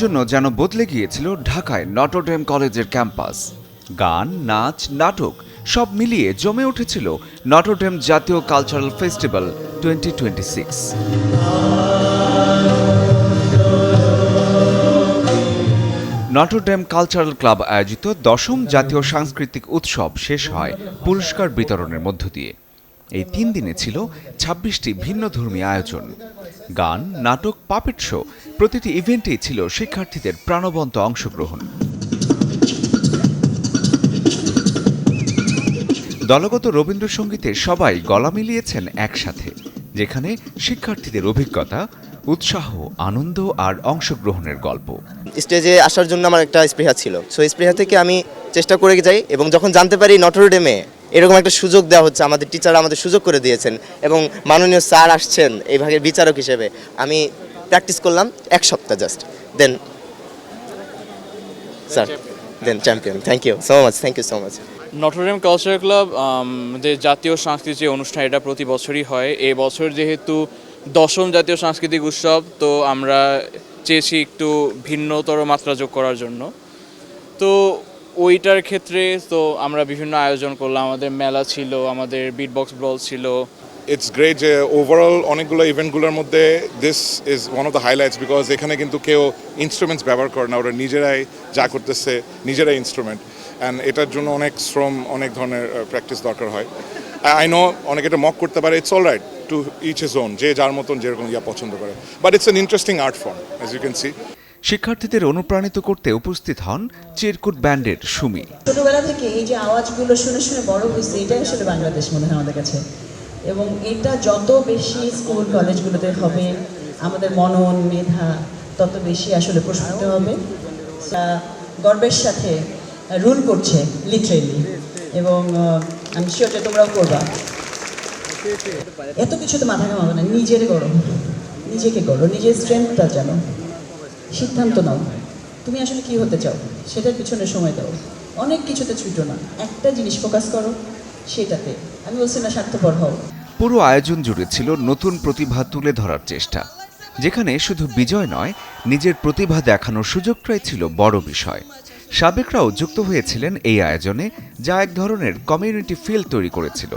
জন্য যেন বদলে গিয়েছিল ঢাকায় নটরডেম কলেজের ক্যাম্পাস। গান, নাচ, নাটক সব মিলিয়ে জমে উঠেছিল নটরডেম জাতীয় cultural festival 2026। Notre Dame cultural club আয়োজিত 10ম জাতীয় সাংস্কৃতিক উৎসব শেষ হয় পুরস্কার বিতরণের মধ্য দিয়ে। এই 3 দিনে ছিল 26টি ভিন্নধর্মী আয়োজন, গান, নাটক, পাপেট শো। প্রতিটি ইভেন্টেই ছিল শিক্ষার্থীদের প্রাণবন্ত অংশগ্রহণ। দলগত রবীন্দ্রসঙ্গীতে সবাই গলা মিলিয়েছেন একসাথে, যেখানে শিক্ষার্থীদের অভিজ্ঞতা, উৎসাহ, আনন্দ আর অংশগ্রহণের গল্প। স্টেজে আসার জন্য আমার একটা স্পৃহা ছিল, সো স্পৃহা থেকে আমি চেষ্টা করে যাই, এবং যখন জানতে পারি নটরডেমে এরকম একটা সুযোগ দেওয়া হচ্ছে, আমাদের টিচাররা আমাদের সুযোগ করে দিয়েছেন এবং মাননীয় স্যার আসছেন এই ভাগের বিচারক হিসেবে, আমি প্র্যাকটিস করলাম 1 সপ্তাহ just, then sir then champion. Thank you so much, thank you so much. Notre Dame culture club যে জাতীয় সাংস্কৃতিক অনুষ্ঠান, এটা প্রতি বছরই হয়। এই বছর যেহেতু 10ম জাতীয় সাংস্কৃতিক উৎসব, তো আমরা চেয়েছি একটু ভিন্নতর মাত্রা যোগ করার জন্য। তো ওইটার ক্ষেত্রে তো আমরা বিভিন্ন আয়োজন করলাম, আমাদের মেলা ছিল, আমাদের বিটবক্স ব্রল ছিল। ইটস গ্রেট যে ওভারঅল অনেকগুলো ইভেন্টগুলোর মধ্যে this is one of the highlights, because এখানে কিন্তু কেউ ইনস্ট্রুমেন্টস ব্যবহার করে না, ওরা নিজেরাই যা করতেছে নিজেরাই ইনস্ট্রুমেন্ট, অ্যান্ড এটার জন্য অনেক শ্রম, অনেক ধরনের প্র্যাকটিস দরকার হয়। আই নো অনেকে এটা মক করতে পারে, it's all right to each his own, যে যার মতন যেরকম পছন্দ করে, but it's an interesting art form as you can see. শিক্ষার্থীদের অনুপ্রাণিত করতে উপস্থিত হন চিরকুট ব্যান্ডের সুমি। ছোটবেলা থেকে এই যে আওয়াজগুলো শুনে শুনে বড় হয়েছে, এটাই আসলে বাংলাদেশ মনে হয় আমাদের কাছে, এবং এটা যত বেশি স্কুল কলেজগুলোতে হবে, আমাদের মনন মেধা তত বেশি আসলে প্রস্ফুটিত হবে। গর্বের সাথে রুল করছে লিটারেলি, এবং আমি শিওর যে তোমরাও করবা। এত কিছু তো মাথা ঘামাবে না, নিজের গড়ো, নিজেকে গড়ো, নিজের স্ট্রেংথটা জানো, সিদ্ধান্ত নাও তুমি আসলে কি হতে চাও, সেটার পিছনে সময় দাও, অনেক কিছুতে ছুটো না, একটা জিনিস ফোকাস করো সেটাতে। আমি বলছি না স্বার্থপর হও। পুরো আয়োজন জুড়ে ছিল নতুন প্রতিভা তুলে ধরার চেষ্টা, যেখানে শুধু বিজয় নয়, নিজের প্রতিভা দেখানোর সুযোগটাই ছিল বড় বিষয়। সাবেকরাও যুক্ত হয়েছিলেন এই আয়োজনে, যা এক ধরনের কমিউনিটি ফিল তৈরি করেছিল।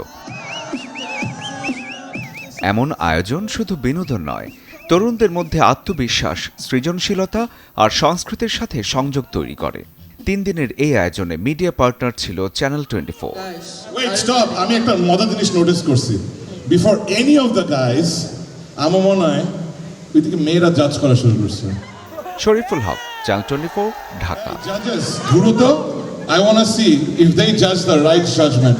এমন আয়োজন শুধু বিনোদন নয়, তরুণদের মধ্যে আত্মবিশ্বাস, সৃজনশীলতা আর সংস্কৃতির সাথে সংযোগ তৈরি করে। 3 দিনের এই আয়োজনে মিডিয়া পার্টনার ছিল চ্যানেল 24। আমি একটা মজার জিনিস নোটিস করছি, before any of the guys আমার মনে হয় ওইদিকে মেয়েরা জাজ করা শুরু করছে। শরীফুল হক, চ্যানেল 24, ঢাকা। জাজেস দ্রুত, I want to see if they জাজ দ্য রাইট জাজমেন্ট।